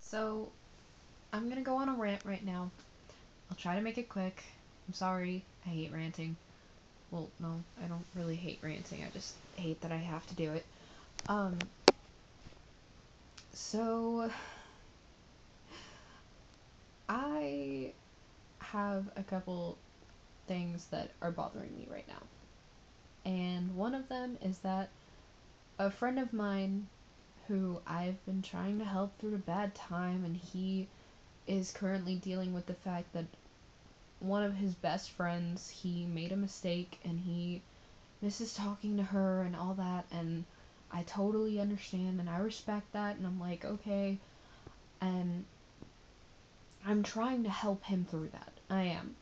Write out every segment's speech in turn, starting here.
So, I'm gonna go on a rant right now. I'll try to make it quick. I'm sorry, I hate ranting. Well, no, I don't really hate ranting, I just hate that I have to do it. Um, so, I have a couple things that are bothering me right now. And one of them is that a friend of mine who I've been trying to help through a bad time, and he is currently dealing with the fact that one of his best friends, he made a mistake and he misses talking to her and all that, and I totally understand and I respect that, and I'm like, okay, and I'm trying to help him through that. I am.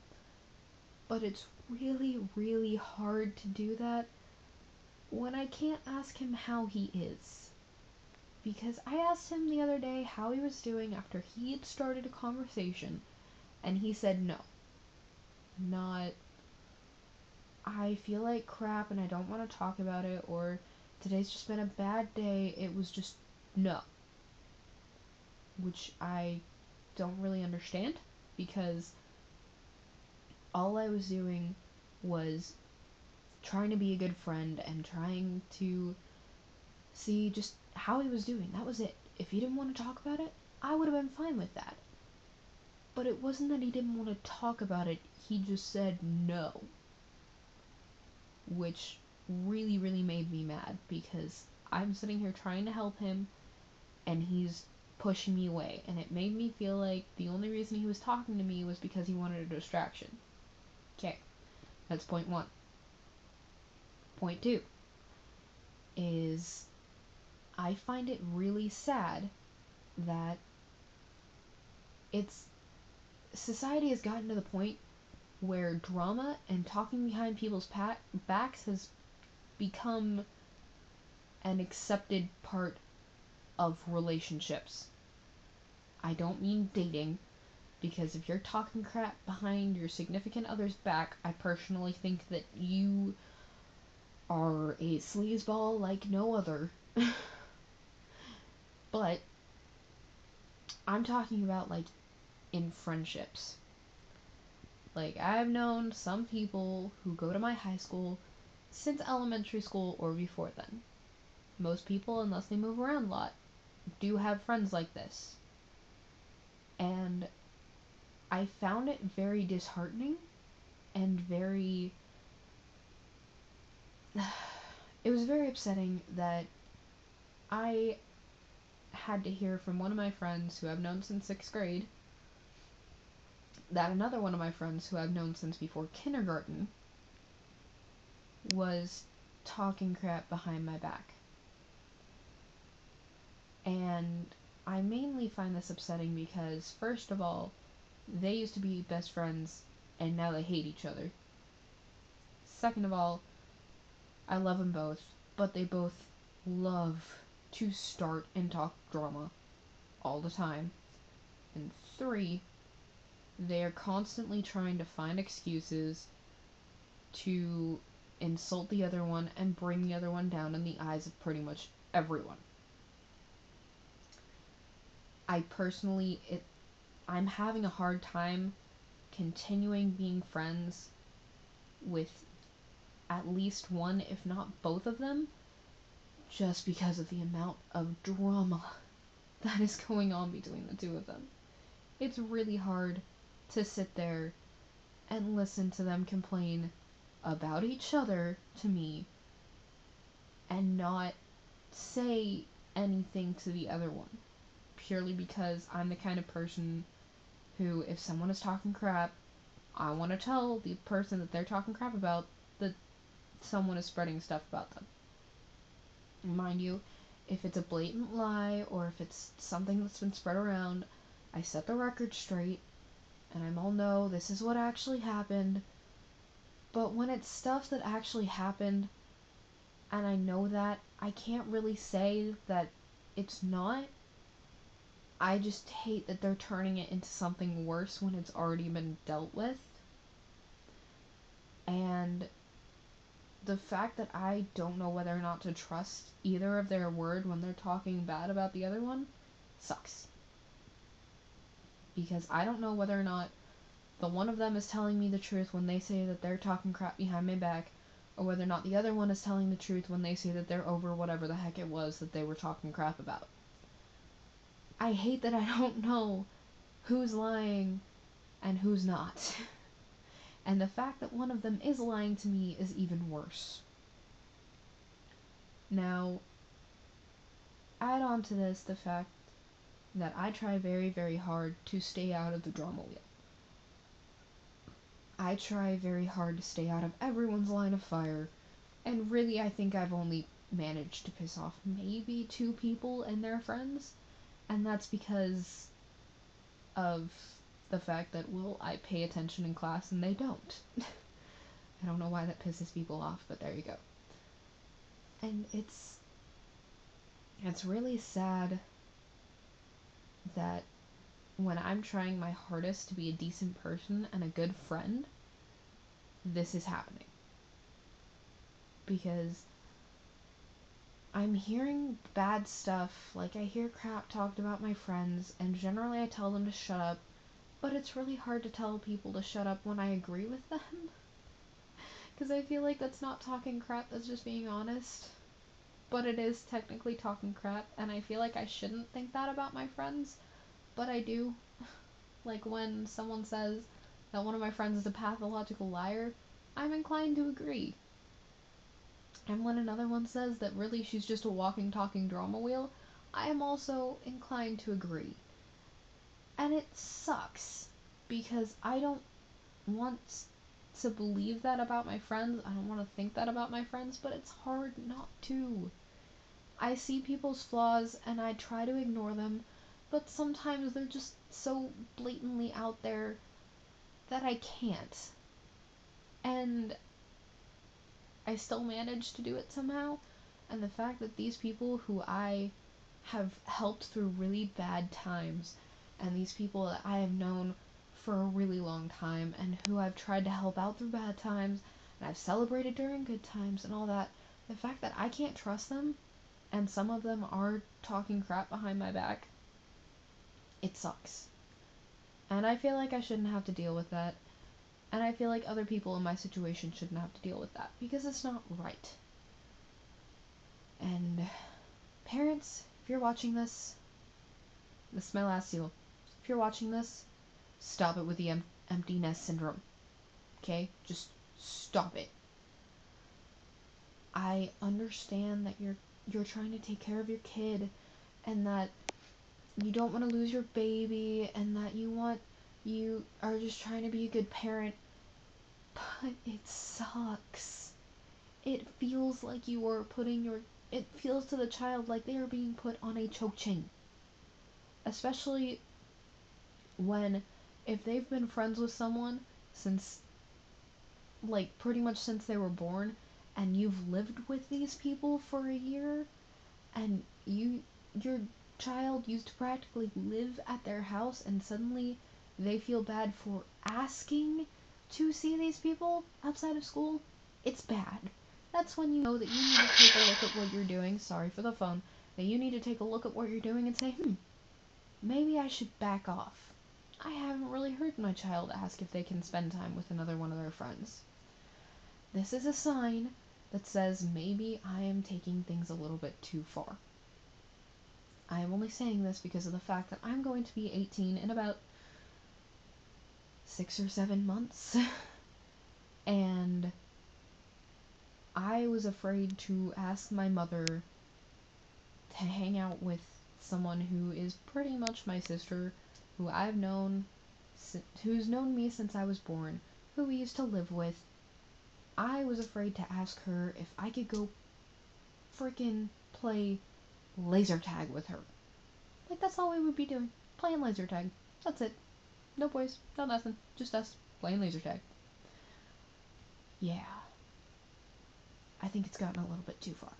But it's really, really hard to do that when I can't ask him how he is. Because I asked him the other day how he was doing after he had started a conversation, and he said no. Not, I feel like crap and I don't want to talk about it, or today's just been a bad day. It was just no. Which I don't really understand because all I was doing was trying to be a good friend and trying to see just how he was doing. That was it. If he didn't want to talk about it, I would have been fine with that. But it wasn't that he didn't want to talk about it, he just said no. Which really, really made me mad because I'm sitting here trying to help him and he's pushing me away. And it made me feel like the only reason he was talking to me was because he wanted a distraction. Okay, that's point one. Point two is I find it really sad that it's society has gotten to the point where drama and talking behind people's backs has become an accepted part of relationships. I don't mean dating, because if you're talking crap behind your significant other's back, I personally think that you are a sleazeball like no other. But I'm talking about like in friendships. Like, I've known some people who go to my high school since elementary school or before then. Most people, unless they move around a lot, do have friends like this. And I found it very disheartening and very. It was very upsetting that I had to hear from one of my friends who I've known since 6th grade that another one of my friends who I've known since before kindergarten was talking crap behind my back. And I mainly find this upsetting because, first of all, they used to be best friends and now they hate each other. Second of all, I love them both, but they both love to start and talk drama all the time. And three, they are constantly trying to find excuses to insult the other one and bring the other one down in the eyes of pretty much everyone. I personally, I'm having a hard time continuing being friends with at least one, if not both of them, just because of the amount of drama that is going on between the two of them. It's really hard to sit there and listen to them complain about each other to me and not say anything to the other one. Purely because I'm the kind of person who, if someone is talking crap, I want to tell the person that they're talking crap about that someone is spreading stuff about them. Mind you, if it's a blatant lie or if it's something that's been spread around, I set the record straight and I'm all, no, this is what actually happened. But when it's stuff that actually happened and I know that, I can't really say that it's not. I just hate that they're turning it into something worse when it's already been dealt with. And the fact that I don't know whether or not to trust either of their word when they're talking bad about the other one sucks. because I don't know whether or not the one of them is telling me the truth when they say that they're talking crap behind my back, or whether or not the other one is telling the truth when they say that they're over whatever the heck it was that they were talking crap about. I hate that I don't know who's lying and who's not. And the fact that one of them is lying to me is even worse. Now, add on to this the fact that I try very, very hard to stay out of the drama wheel. I try very hard to stay out of everyone's line of fire, and really I think I've only managed to piss off maybe 2 people and their friends, and that's because of the fact that, well, I pay attention in class and they don't. I don't know why that pisses people off, but there you go. And it's really sad that when I'm trying my hardest to be a decent person and a good friend, this is happening. Because I'm hearing bad stuff, like I hear crap talked about my friends, and generally I tell them to shut up, but it's really hard to tell people to shut up when I agree with them. Because I feel like that's not talking crap, that's just being honest. But it is technically talking crap, and I feel like I shouldn't think that about my friends, but I do. Like when someone says that one of my friends is a pathological liar, I'm inclined to agree. And when another one says that really she's just a walking, talking drama wheel, I am also inclined to agree. And it sucks, because I don't want to believe that about my friends, I don't want to think that about my friends, but it's hard not to. I see people's flaws and I try to ignore them, but sometimes they're just so blatantly out there that I can't. And I still manage to do it somehow, and the fact that these people who I have helped through really bad times, and these people that I have known for a really long time, and who I've tried to help out through bad times, and I've celebrated during good times and all that, the fact that I can't trust them, and some of them are talking crap behind my back, it sucks. And I feel like I shouldn't have to deal with that. And I feel like other people in my situation shouldn't have to deal with that, because it's not right. And parents, if you're watching this is my last seal. If you're watching this, stop it with the empty nest syndrome. Okay? Just stop it. I understand that you're trying to take care of your kid, and that you don't want to lose your baby, and that you are just trying to be a good parent, but it sucks. It feels like you are it feels to the child like they are being put on a choke chain. Especially when, if they've been friends with someone since, like, pretty much since they were born, and you've lived with these people for a year, and your child used to practically live at their house, and suddenly they feel bad for asking to see these people outside of school, it's bad. That's when you know that you need to take a look at what you're doing. Sorry for the phone. That you need to take a look at what you're doing and say, maybe I should back off. I haven't really heard my child ask if they can spend time with another one of their friends. This is a sign that says maybe I am taking things a little bit too far. I am only saying this because of the fact that I'm going to be 18 in about 6 or 7 months. And I was afraid to ask my mother to hang out with someone who is pretty much my sister, who I've known, who's known me since I was born, who we used to live with. I was afraid to ask her if I could go freaking play laser tag with her. Like, that's all we would be doing. Playing laser tag. That's it. No boys, no nothing. Just us playing laser tag. Yeah. I think it's gotten a little bit too far.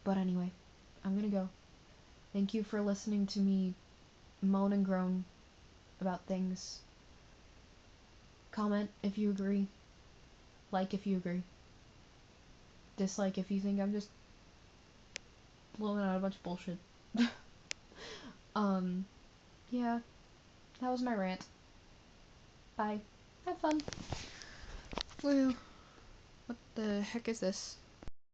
But anyway, I'm gonna go. Thank you for listening to me moan and groan about things. Comment if you agree. Like if you agree. Dislike if you think I'm just blowing out a bunch of bullshit. Yeah. That was my rant. Bye. Have fun. Well, what the heck is this?